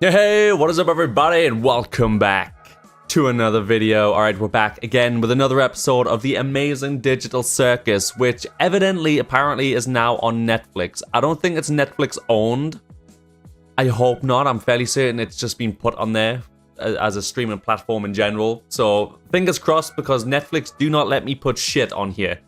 Hey, what is up everybody, and welcome back to another video. Alright, we're back again with another episode of the amazing digital circus, which evidently, apparently, is now on Netflix. I don't think it's Netflix owned. I hope not. I'm fairly certain it's just been put on there as a streaming platform in general. So, fingers crossed, because Netflix do not let me put shit on here.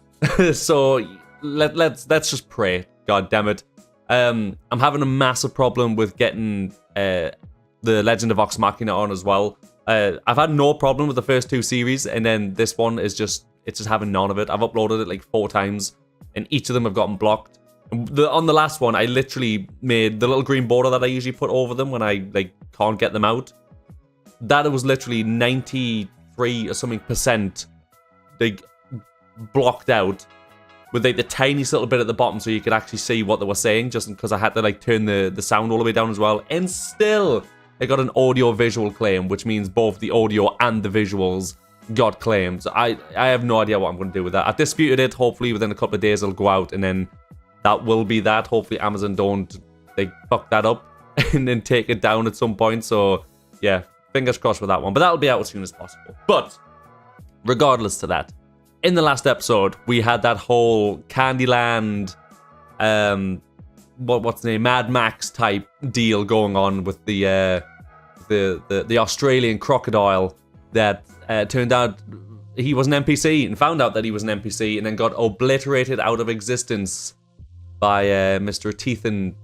So, let's just pray. God damn it. I'm having a massive problem with getting the Legend of Vox Machina on as well. I've had no problem with the first two series, and then this one is just having none of it. I've uploaded it like 4 times, and each of them have gotten blocked. And on the last one, I literally made the little green border that I usually put over them when I can't get them out. That was literally 93 or something percent blocked out, with like the tiniest little bit at the bottom so you could actually see what they were saying, just because I had to turn the sound all the way down as well. And still, I got an audio visual claim, which means both the audio and the visuals got claims. I have no idea what I'm going to do with that. I've disputed it. Hopefully within a couple of days it'll go out, and then that will be that. Hopefully Amazon don't fuck that up and then take it down at some point. So yeah, fingers crossed with that one. But that'll be out as soon as possible. But regardless to that, in the last episode, we had that whole Candyland, what's the name, Mad Max type deal going on with the Australian crocodile that turned out he was an NPC, and found out that he was an NPC, and then got obliterated out of existence by Mr. Teeth and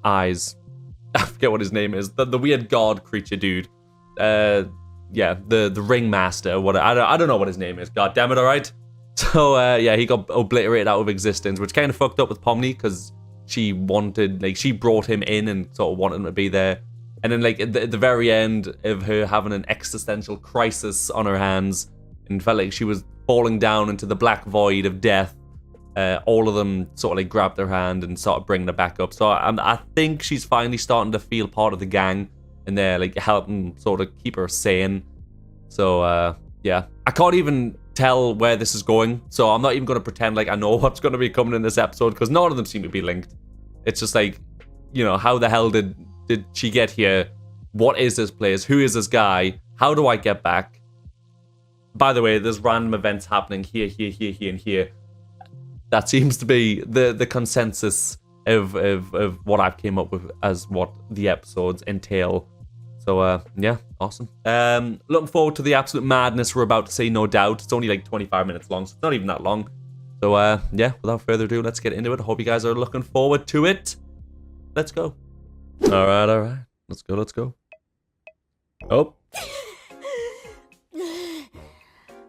Eyes. I forget what his name is. The weird god creature dude. Yeah, the ringmaster. I don't know what his name is. God damn it! All right. So yeah, he got obliterated out of existence, which kind of fucked up with Pomni, because she wanted, she brought him in and sort of wanted him to be there. And then at the very end of her having an existential crisis on her hands and felt like she was falling down into the black void of death, all of them sort of grabbed her hand and started bringing her back up. So I think she's finally starting to feel part of the gang, and they're helping sort of keep her sane. So yeah, I can't even tell where this is going, so I'm not even going to pretend like I know what's going to be coming in this episode, because none of them seem to be linked. It's just how the hell did she get here? What is this place? Who is this guy? How do I get back? By the way, there's random events happening here, and here. That seems to be the consensus of what I've came up with as what the episodes entail. So, yeah, awesome. Looking forward to the absolute madness we're about to see, no doubt. It's only 25 minutes long, so it's not even that long. So, yeah, without further ado, let's get into it. I hope you guys are looking forward to it. Let's go. All right. Let's go. Oh.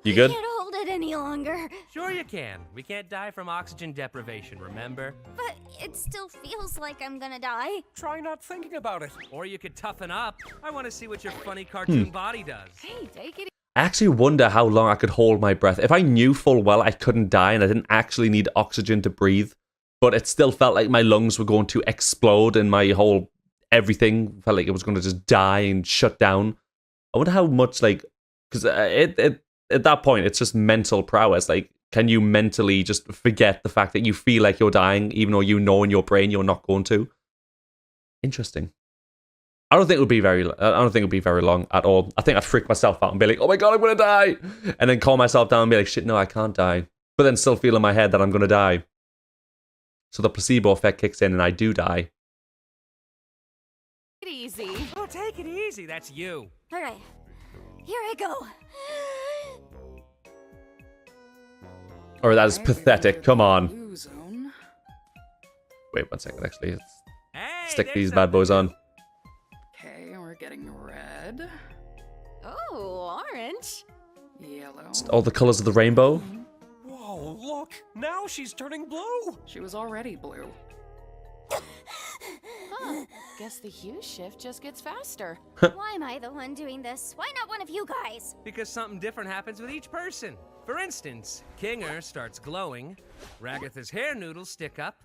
You good? I can't hold it any longer. Sure you can. We can't die from oxygen deprivation, remember? But it still feels like I'm gonna die. Try not thinking about it. Or you could toughen up. I want to see what your funny cartoon body does. Hey, take it. I actually wonder how long I could hold my breath. If I knew full well I couldn't die and I didn't actually need oxygen to breathe, but it still felt like my lungs were going to explode and my whole everything felt like it was going to just die and shut down. I wonder how much, because at that point, it's just mental prowess. Can you mentally just forget the fact that you feel like you're dying, even though you know in your brain you're not going to? Interesting. I don't think it would be very long at all. I think I'd freak myself out and be like, oh my god, I'm going to die! And then calm myself down and be like, shit, no, I can't die. But then still feel in my head that I'm going to die. So the placebo effect kicks in and I do die. Take it easy. Oh, take it easy. That's you. All right, here I go. Or that is pathetic. Come on. Wait 1 second, actually. Let's stick these bad boys on. Okay, we're getting red. Oh, orange. Yellow. Just all the colors of the rainbow. Whoa, look! Now she's turning blue! She was already blue. Huh. Guess the hue shift just gets faster. Why am I the one doing this? Why not one of you guys? Because something different happens with each person. For instance, Kinger starts glowing, Ragatha's hair noodles stick up,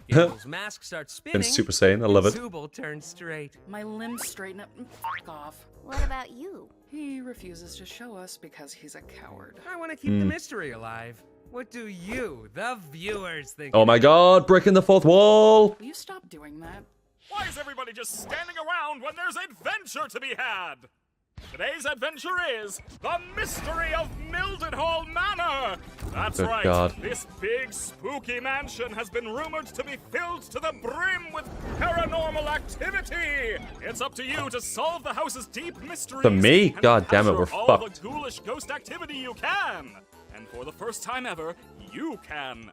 Gimble's mask starts spinning, And Super Saiyan, I love it. Zubul turns straight. My limbs straighten up and f*** off. What about you? He refuses to show us because he's a coward. I want to keep the mystery alive. What do you, the viewers, think? Oh my god, breaking the fourth wall! Will you stop doing that? Why is everybody just standing around when there's adventure to be had? Today's adventure is the mystery of Mildenhall Manor. That's Good right. God. This big spooky mansion has been rumored to be filled to the brim with paranormal activity. It's up to you to solve the house's deep mysteries. To me? and God damn it, capture we're all fucked. the ghoulish ghost activity you can. And for the first time ever, you can.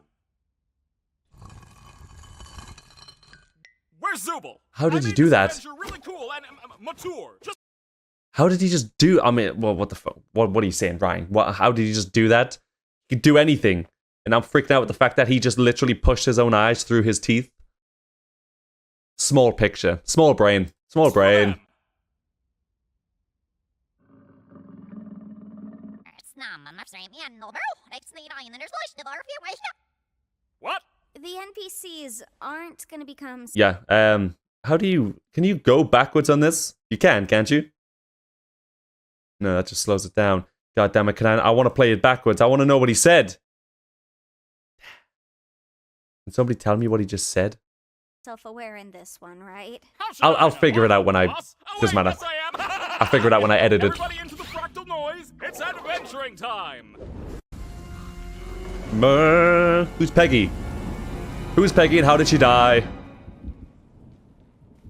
Where's Zubul? How did I he made do this that? adventure really cool and mature. Just How did he just do? I mean, well, what the fuck? What are you saying, Ryan? What? How did he just do that? He could do anything, and I'm freaked out with the fact that he just literally pushed his own eyes through his teeth. Small picture, small brain, small brain. what? The NPCs aren't gonna become. Yeah. How do you? Can you go backwards on this? You can, can't you? No, that just slows it down. God damn it! I want to play it backwards. I want to know what he said. Can somebody tell me what he just said? Self-aware in this one, right? How should I I'll know? figure it out when I. Boss? Oh, Doesn't wait, matter. yes, I am. I'll figure it out when I edit it. Everybody into the fractal noise. It's adventuring time. Who's Peggy? Who's Peggy and how did she die?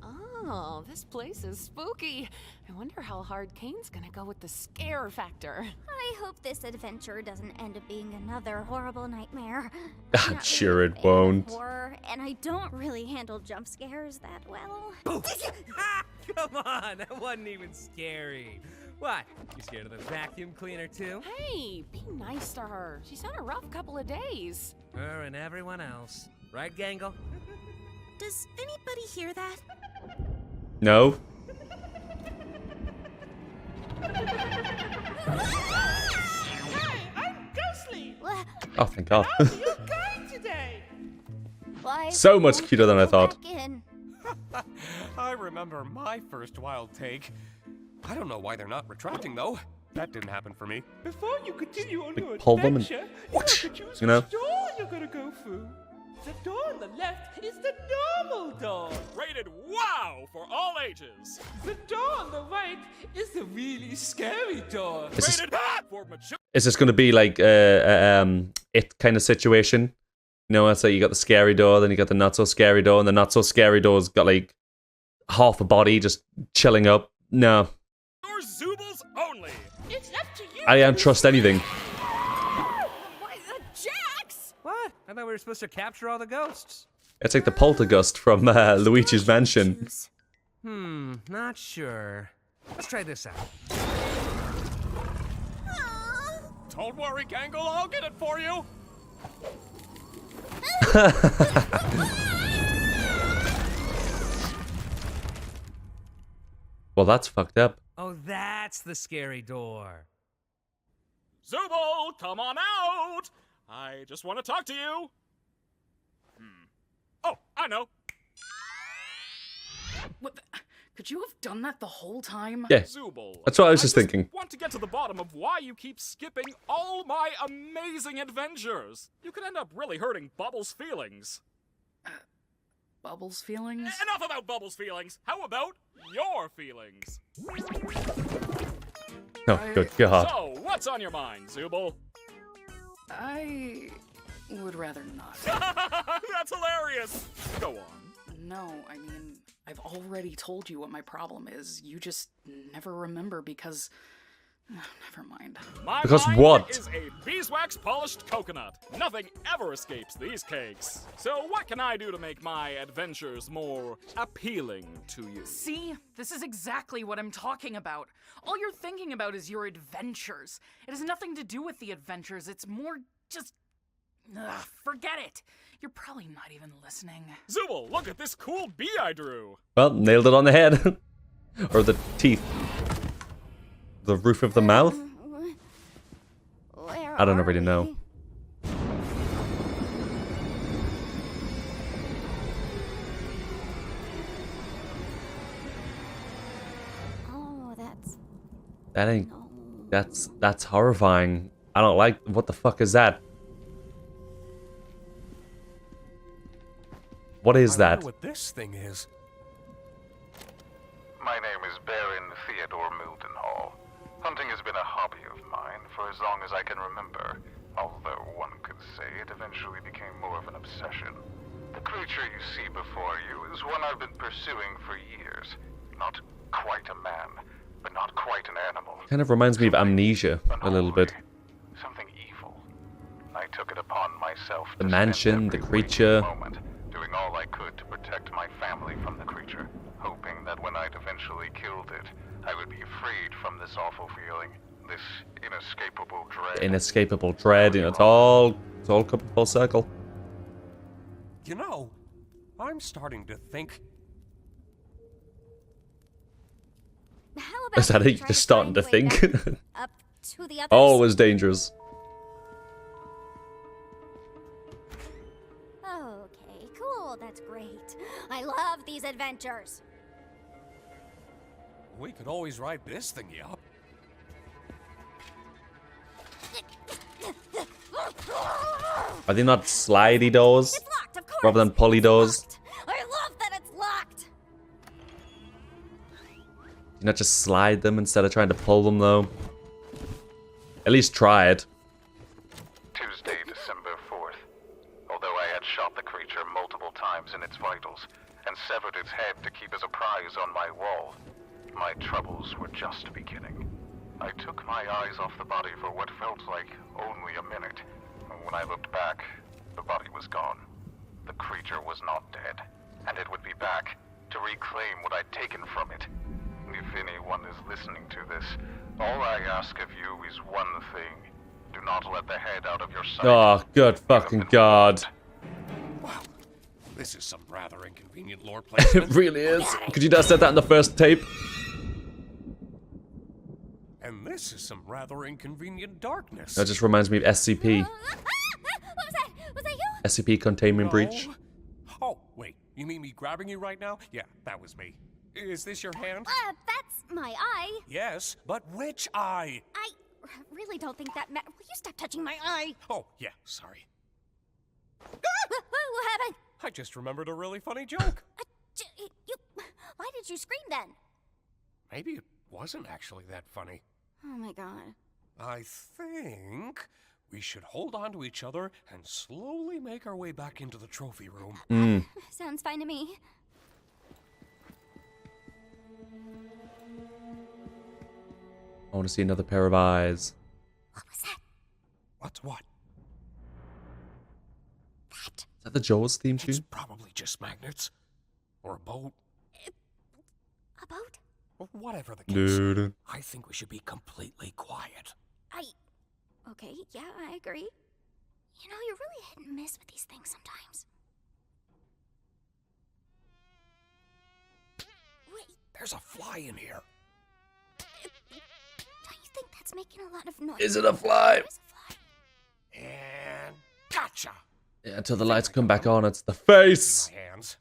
Oh, this place is spooky. I wonder how hard Kane's gonna go with the scare factor. I hope this adventure doesn't end up being another horrible nightmare. I'm I'm not sure really it a fan of won't. Horror, and I don't really handle jump scares that well. Come on, that wasn't even scary. What? You scared of the vacuum cleaner too? Hey, be nice to her. She's had a rough couple of days. Her and everyone else. Right, Gangle? Does anybody hear that? No. I'm Ghostly. Oh, thank God. How's you going today? Why So much won't cuter than you I go thought. back in? I remember my first wild take. I don't know why they're not retracting, though. That didn't happen for me. Before you continue on your pull them and- adventure, you have to choose You know? which door you're gonna go through. The door on the left is the normal door. Rated wow for all ages. The door on the right is the really scary door. Is this, Rated hot for mature. is this going to be like it kind of situation? You know, it's like you got the scary door, then you got the not so scary door, and the not so scary door's got like half a body just chilling up. No, Or Zubul's only. It's up to you. I don't trust anything. What the Jax? What? I thought we were supposed to capture all the ghosts. It's like the poltergust from Luigi's Mansion. Choose. Not sure. Let's try this out. Don't worry, Gangle. I'll get it for you. Well, that's fucked up. Oh, that's the scary door. Zubul, come on out. I just want to talk to you. Oh, I know. What the, could you have done that the whole time? Yeah, Zubul. that's what I was just I thinking. want to get to the bottom of why you keep skipping all my amazing adventures. You could end up really hurting Bubbles' feelings. Bubbles feelings? Enough about Bubbles' feelings. How about your feelings? Oh, good God. So, what's on your mind, Zubul? I would rather not. That's hilarious. Go on. No, I mean, I've already told you what my problem is. You just never remember because... never mind. My Because mind what? is a beeswax polished coconut. Nothing ever escapes these cakes. So what can I do to make my adventures more appealing to you? See? This is exactly what I'm talking about. All you're thinking about is your adventures. It has nothing to do with the adventures. It's more just... Ugh, forget it. You're probably not even listening. Zubul, look at this cool bee I drew. Well, nailed it on the head. Or the teeth. The roof of the mouth? Where I don't are really know. we? Oh, that's That ain't... no. That's horrifying. I don't like... What the fuck is that? What is I that? wonder what this thing is. My name is Baron Theodore Mildenhall. Hunting has been a hobby of mine for as long as I can remember, although one could say it eventually became more of an obsession. The creature you see before you is one I've been pursuing for years. Not quite a man, but not quite an animal. Kind of reminds me of Amnesia a little bit. Something evil. I took it upon myself The to mansion, spend the every creature. waking moment doing all I could to protect my family from the creature, hoping that when I'd eventually killed it, I would be freed from this awful feeling, this inescapable dread. Inescapable dread, you know, it's all come full circle. You know, I'm starting to think. How about Is that we it? try Just starting to find way think? back up to the others? Always dangerous. Okay, cool. That's great. I love these adventures. We could always ride this thingy up. Are they not slidey doors? It's locked, of course. Rather than pulley It's doors? locked. I love that it's locked. You not just slide them instead of trying to pull them, though? At least try it. Tuesday, December 4th. Although I had shot the creature multiple times in its vitals and severed its head to keep as a prize on my wall, my troubles were just beginning. I took my eyes off the body for what felt like only a minute. When I looked back, the body was gone. The creature was not dead, and it would be back to reclaim what I'd taken from it. If anyone is listening to this, all I ask of you is one thing. Do not let the head out of your sight. Oh, good fucking god. Wow, this is some rather inconvenient lore It placement. really is. Could you not have said that in the first tape? And this is some rather inconvenient darkness. That just reminds me of SCP. What was that? Was that you? SCP Containment Breach. Oh, wait. You mean me grabbing you right now? Yeah, that was me. Is this your hand? That's my eye. Yes, but which eye? I really don't think that Will you stop touching my eye? Oh, yeah, sorry. What happened? I just remembered a really funny joke. Why did you scream then? Maybe it wasn't actually that funny. Oh my god. I think we should hold on to each other and slowly make our way back into the trophy room. Sounds fine to me. I want to see another pair of eyes. What was that? What's what? That. Is that the Jaws theme It's tune? probably just magnets. Or a boat. A boat? Or whatever the case. Dude. I think we should be completely quiet. Okay, yeah, I agree. You know, you're really hit and miss with these things sometimes. Wait, There's a fly in here. don't you think that's making a lot of noise? Is it a fly? There's a fly. And gotcha! Yeah, until the lights come back on, it's the face. My hands.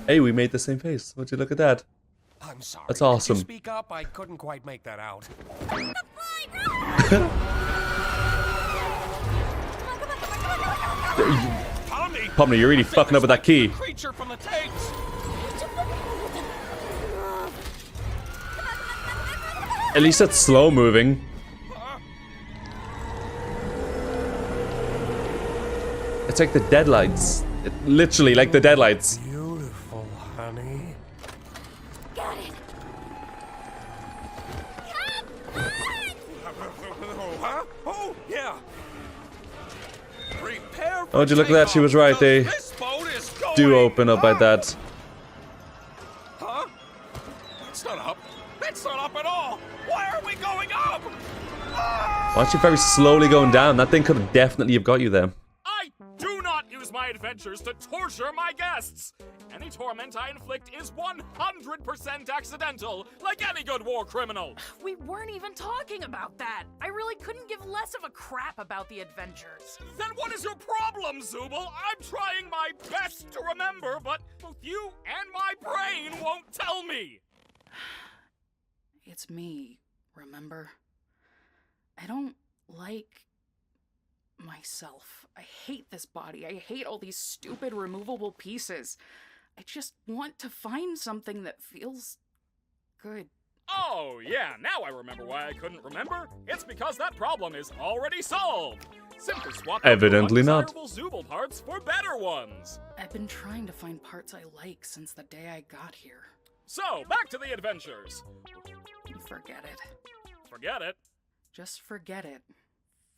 Hey, we made the same face. Would you look at that? I'm sorry. That's Could you awesome. speak up? I couldn't quite make that out. Tommy! Pomni, you're really fucking up with that key. Creature from the tapes. At least it's slow moving. It's like the deadlights. Literally like the deadlights. Beautiful, honey. Got it. Huh? Oh, yeah. Prepare for Oh, would you look at that? She was right. They This boat is going do open up like that. Huh? That's not up. That's not up at all. Why are we going up? Why aren't you very slowly going down? That thing could have definitely have got you there. I do not use my adventures to torture my guests. Any torment I inflict is 100% accidental, like any good war criminal. We weren't even talking about that. I really couldn't give less of a crap about the adventures. Then what is your problem, Zubal? I'm trying my best to remember, but both you and my brain won't tell me. It's me, remember? I don't like myself. I hate this body. I hate all these stupid removable pieces. I just want to find something that feels good. Oh, yeah, now I remember why I couldn't remember. It's because that problem is already solved. Simply swap out Evidently the not. undesirable Zooble parts for better ones. I've been trying to find parts I like since the day I got here. So, back to the adventures. Forget it. Forget it. Just forget it.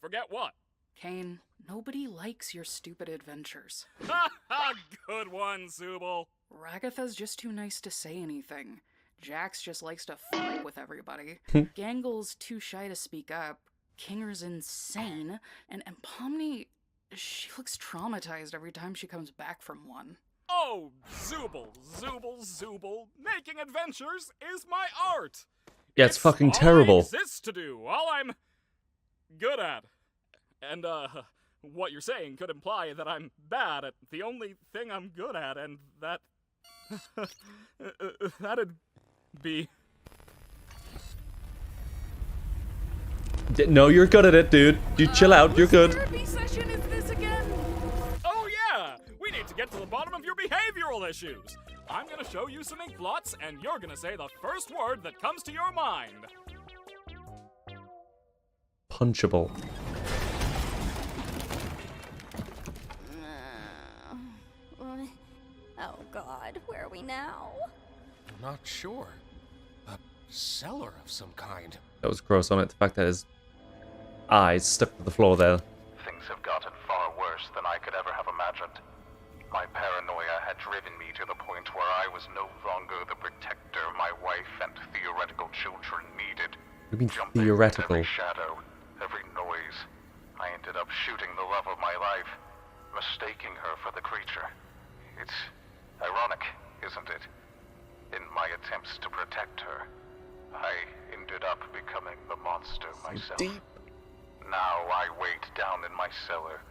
Forget what? Kane, nobody likes your stupid adventures. Ha ha! Good one, Zooble. Ragatha's just too nice to say anything. Jax just likes to fight with everybody. Gangle's too shy to speak up. Kinger's insane. And Pomni, she looks traumatized every time she comes back from one. Oh, Zooble, Zooble, Zooble. Making adventures is my art. Yeah, it's fucking terrible. All I exist to do, all I'm good at. And, what you're saying could imply that I'm bad at the only thing I'm good at, and that... that'd be... No, you're good at it, dude. You chill out, you're good. Therapy session is this again? Oh yeah! We need to get to the bottom of your behavioral issues. I'm gonna show you some ink blots, and you're gonna say the first word that comes to your mind. Punchable. Oh god, where are we now? I'm not sure. A cellar of some kind. That was gross on it. The fact that his eyes stuck to the floor there. Things have gotten far worse than I could ever have imagined. My paranoia had driven me to the point where I was no longer the protector my wife and theoretical children needed. You mean Jumping theoretical? Every shadow, every noise. I ended up shooting the love of my life, mistaking her for the creature. It's ironic, isn't it? In my attempts to protect her, I ended up becoming the monster myself. Deep. Now I wait down in my cellar,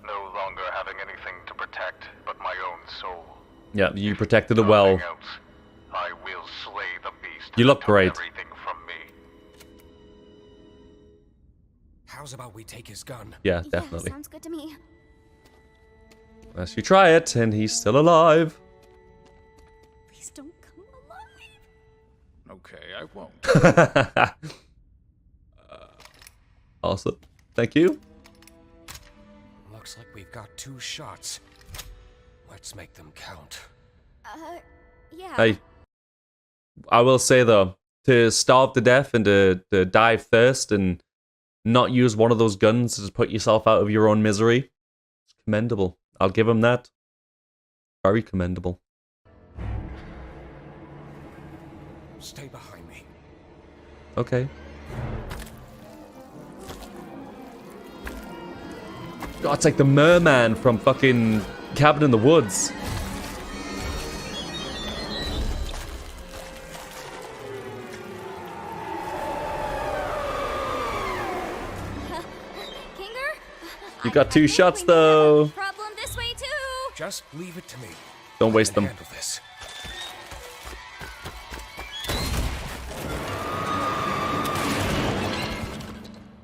no longer having anything to protect but my own soul. Yeah, you protected it well. Nothing else, I will slay the beast. You look that took great. Everything from me. How's about we take his gun? Yeah, definitely. Yeah, sounds good to me. Unless you try it, and he's still alive. Please don't come alive. Okay, I won't. Awesome. Thank you. Looks like we've got 2 shots. Let's make them count. Yeah. Hey, I will say though, to starve to death and to die first and not use one of those guns to just put yourself out of your own misery, it's commendable. I'll give him that. Very commendable. Stay behind me. Okay. God, it's like the merman from fucking Cabin in the Woods. You got 2 shots though. Problem this way too. Just leave it to me. Don't waste I can them. handle this.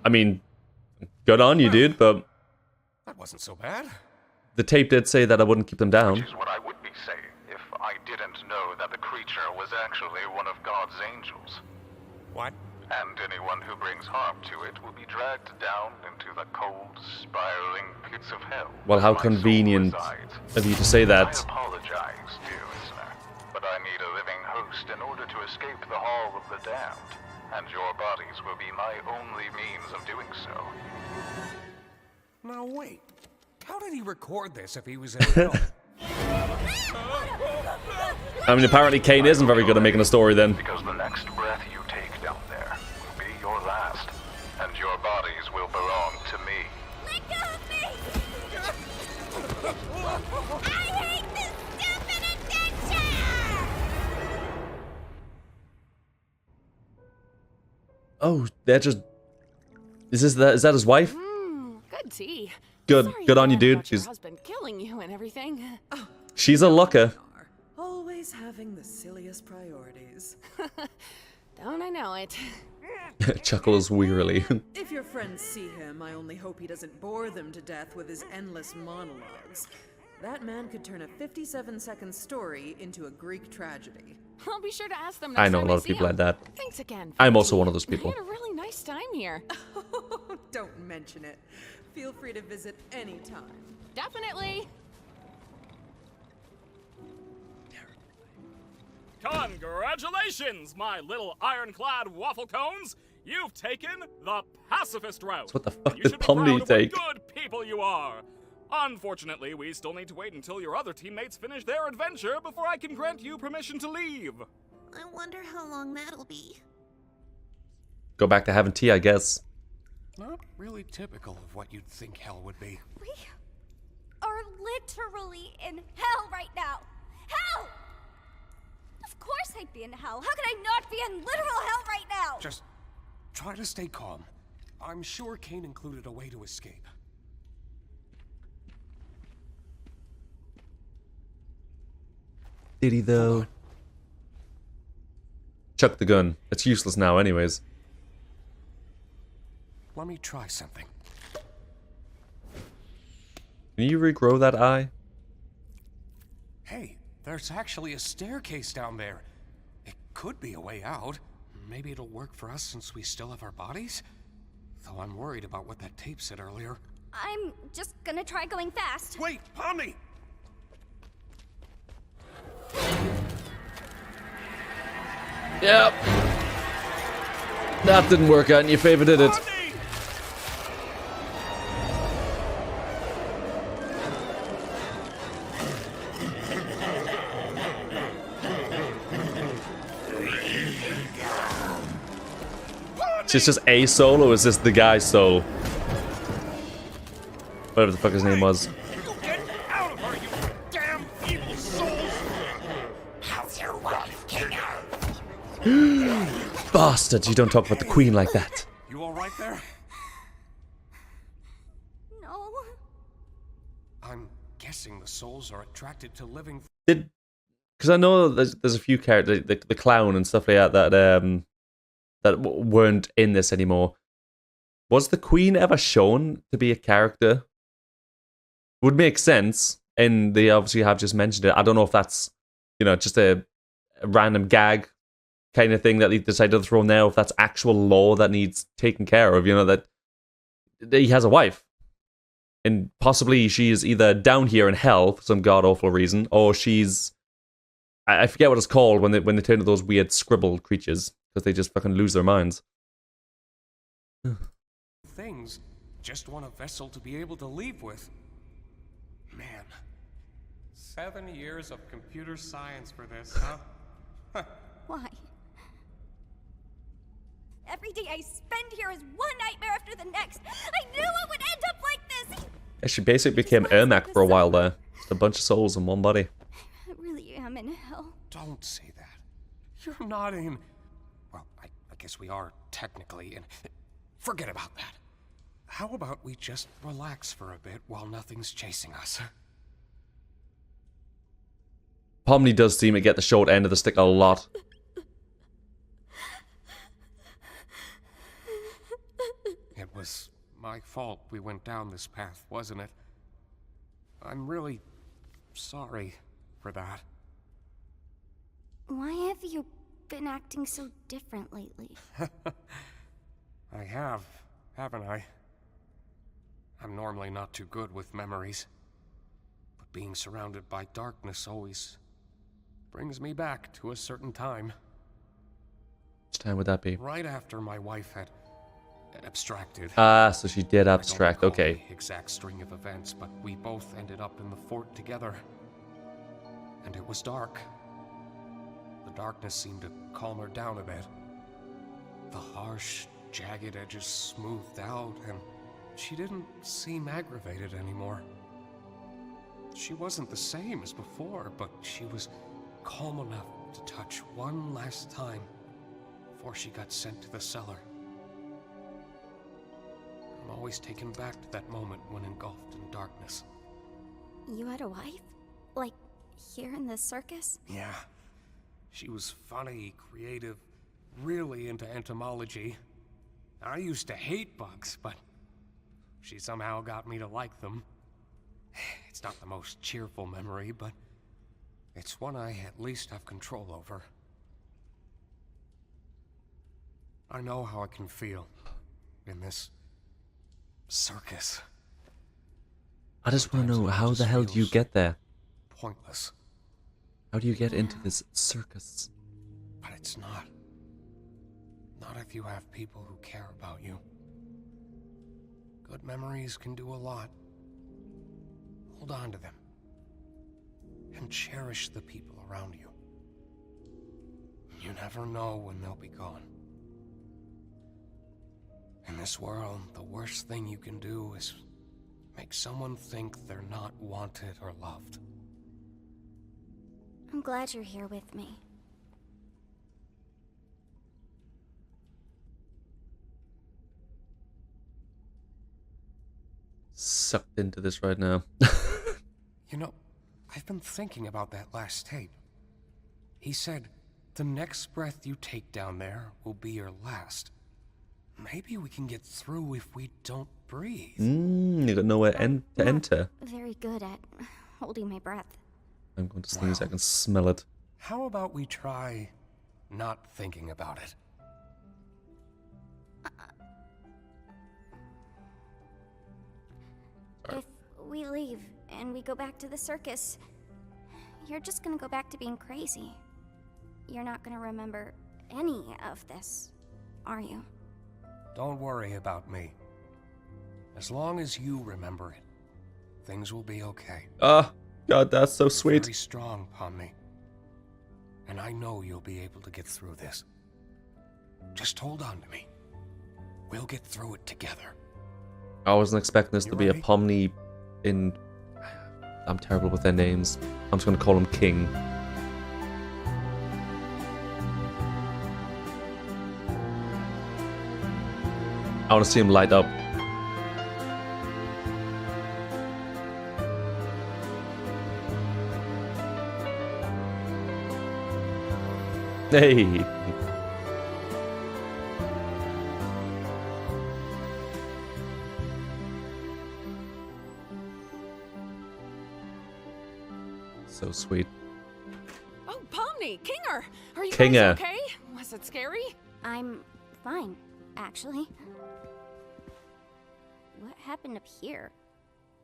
I mean, good on you, dude, but That wasn't so bad. the tape did say that I wouldn't keep them down. Which is what I would be saying if I didn't know that the creature was actually one of God's angels. What? And anyone who brings harm to it will be dragged down into the cold, spiraling pits of hell. Well, how where my soul convenient resides. of you to say that. I apologize, dear listener, but I need a living host in order to escape the Hall of the Damned, and your bodies will be my only means of doing so. Now wait. How did he record this if he was in hell? I mean, apparently Kane isn't very good at making a story then. Because the next breath you take down there will be your last, and your bodies will belong to me. Let go of me! I hate this stupid adventure! Oh, they're just... Is that his wife? Good tea. Good. Sorry Good on you, again dude. about your husband killing you and everything. She's a looker. Always having the silliest priorities. Don't I know it? Chuckles wearily. If your friends see him, I only hope he doesn't bore them to death with his endless monologues. That man could turn a 57-second story into a Greek tragedy. I'll be sure to ask them I next know a time lot of see people them. like that. Thanks again. I'm also Vicky. one of those people. I had a really nice time here. Don't mention it. Feel free to visit anytime. Definitely. Congratulations, my little ironclad waffle cones! You've taken the pacifist route. So what the fuck You did should be Pomni proud of what take? good people you are. Unfortunately, we still need to wait until your other teammates finish their adventure before I can grant you permission to leave. I wonder how long that'll be. Go back to having tea, I guess. Not really typical of what you'd think hell would be. We are literally in hell right now. Hell! Of course I'd be in hell. How could I not be in literal hell right now? Just try to stay calm. I'm sure Kane included a way to escape. Did he though? Chuck the gun. It's useless now anyways. Let me try something. Can you regrow that eye? Hey, there's actually a staircase down there. It could be a way out. Maybe it'll work for us since we still have our bodies? Though I'm worried about what that tape said earlier. I'm just gonna try going fast. Wait, Pomni! Yep. That didn't work out in your favor, did it? Is this just a soul or is this the guy's soul? Whatever the fuck his name was. Get out of her, you damn evil souls! How's your wife, Kinger? Bastards, you don't talk about the queen like that. You alright there? No. I'm guessing the souls are attracted to living. Because I know there's a few characters, the clown and stuff like that, that weren't in this anymore. Was the queen ever shown to be a character? Would make sense, and they obviously have just mentioned it. I don't know if that's, just a random gag kind of thing that they decided to throw now, if that's actual lore that needs taken care of, that he has a wife. And possibly she is either down here in hell for some god-awful reason, or she's... I forget what it's called when they turn into those weird scribbled creatures, because they just fucking lose their minds. Things just want a vessel to be able to leave with. Man. 7 years of computer science for this, huh? Why? Every day I spend here is one nightmare after the next. I knew it would end up like this. Yeah, she basically became Ermac for a while there. Just a bunch of souls in one body. I really am in hell. Don't say that. You're not in... Well, I guess we are technically in... Forget about that. How about we just relax for a bit while nothing's chasing us? Pomni does seem to get the short end of the stick a lot. It was my fault we went down this path, wasn't it? I'm really sorry for that. Why have you been acting so different lately? I have, haven't I? I'm normally not too good with memories, but being surrounded by darkness always brings me back to a certain time. Which time would that be? Right after my wife had abstracted. Ah, so she did abstract, okay. The exact string of events, but we both ended up in the fort together. And it was dark. The darkness seemed to calm her down a bit. The harsh, jagged edges smoothed out, and she didn't seem aggravated anymore. She wasn't the same as before, but she was calm enough to touch one last time before she got sent to the cellar. I'm always taken back to that moment when engulfed in darkness. You had a wife? Like, here in the circus? Yeah. She was funny, creative, really into entomology. I used to hate bugs, but she somehow got me to like them. It's not the most cheerful memory, but it's one I at least have control over. I know how it can feel in this circus. I just want to know, how the hell do you get there? Pointless. How do you get into this circus? But it's not. Not if you have people who care about you. Good memories can do a lot. Hold on to them. And cherish the people around you. You never know when they'll be gone. In this world, the worst thing you can do is make someone think they're not wanted or loved. I'm glad you're here with me. Sucked into this right now. You know, I've been thinking about that last tape. He said, the next breath you take down there will be your last. Maybe we can get through if we don't breathe. You got nowhere to enter. Very good at holding my breath. I'm going to sneeze, I can smell it. How about we try not thinking about it? If we leave and we go back to the circus, you're just gonna go back to being crazy. You're not gonna remember any of this, are you? Don't worry about me. As long as you remember it, things will be okay. Ah, God, that's so sweet. Very strong, Pomni. And I know you'll be able to get through this. Just hold on to me. We'll get through it together. I wasn't expecting this to be a ready? Pomni in... I'm terrible with their names. I'm just going to call him King. I want to see him light up. Hey! So sweet. Oh, Pomni, Kinger! Are you Kinger. guys okay? Was it scary? I'm fine, actually. What happened up here?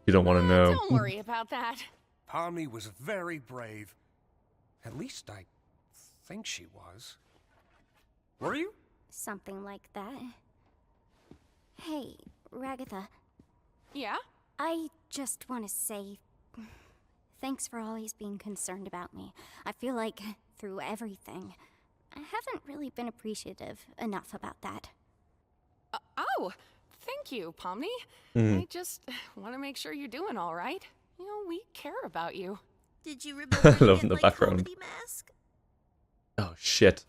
You don't want to know. Don't worry about that. Pomni was very brave. At least I think she was. Were you? Something like that. Hey, Ragatha. Yeah? I just want to say thanks for always being concerned about me. I feel like through everything, I haven't really been appreciative enough about that. Oh, thank you, Pomni. I just want to make sure you're doing all right. You know, we care about you. Did you remember I love in the like, background. comedy mask? Oh, shit.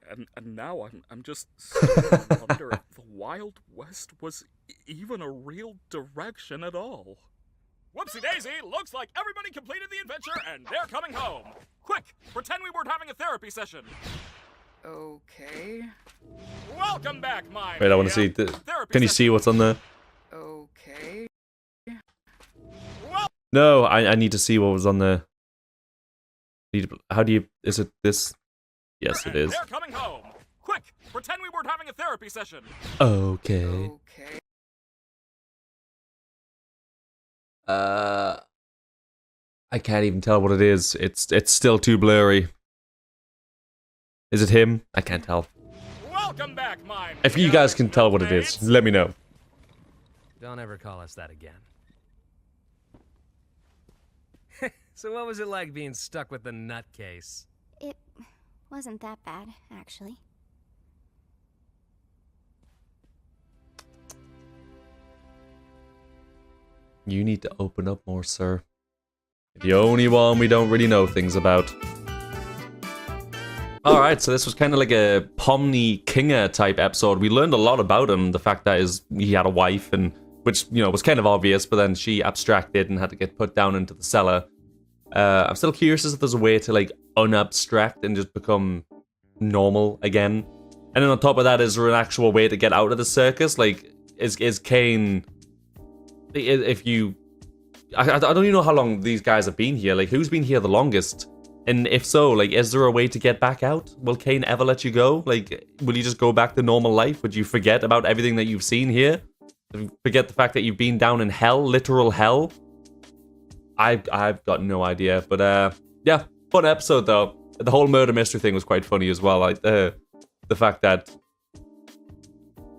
And now I'm just starting to wonder if the Wild West was even a real direction at all. Whoopsie daisy, looks like everybody completed the adventure and they're coming home. Quick, pretend we weren't having a therapy session. Okay. Welcome back, my Wait, I want to see. Can you see what's on there? Okay. No, I need to see what was on there. How do you... Is it this? Yes, it is. They're coming home. Quick, pretend we weren't having a therapy session. Okay. Okay. I can't even tell what it is. It's still too blurry. Is it him? I can't tell. Welcome back, my If you guys can tell what it is, let me know. Don't ever call us that again. So what was it like being stuck with the nutcase? It wasn't that bad, actually. You need to open up more, sir. You're the only one we don't really know things about. Alright, so this was kind of like a Pomni Kinger type episode. We learned a lot about him. The fact that he had a wife, and which, you know, was kind of obvious, but then she abstracted and had to get put down into the cellar. I'm still curious if there's a way to, like, unabstract and just become normal again. And then on top of that, is there an actual way to get out of the circus? Like, is Kane... If you... I don't even know how long these guys have been here. Like, who's been here the longest? And if so, like, is there a way to get back out? Will Kane ever let you go? Like, will you just go back to normal life? Would you forget about everything that you've seen here? Forget the fact that you've been down in hell, literal hell? I've got no idea. But, yeah, fun episode, though. The whole murder mystery thing was quite funny as well. Like, the fact that...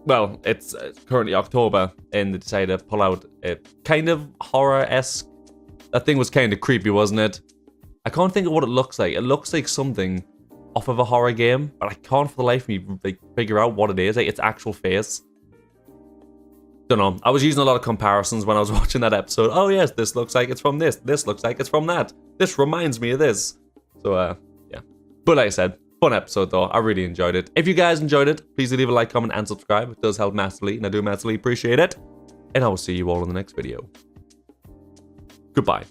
Well, it's currently October, and they decided to pull out a kind of horror-esque... That thing was kind of creepy, wasn't it? I can't think of what it looks like. It looks like something off of a horror game, but I can't for the life of me like figure out what it is. Like its actual face. Don't know. I was using a lot of comparisons when I was watching that episode. Oh yes, this looks like it's from this. This looks like it's from that. This reminds me of this. So yeah. But like I said, fun episode though. I really enjoyed it. If you guys enjoyed it, please leave a like, comment, and subscribe. It does help massively, and I do massively appreciate it. And I will see you all in the next video. Goodbye.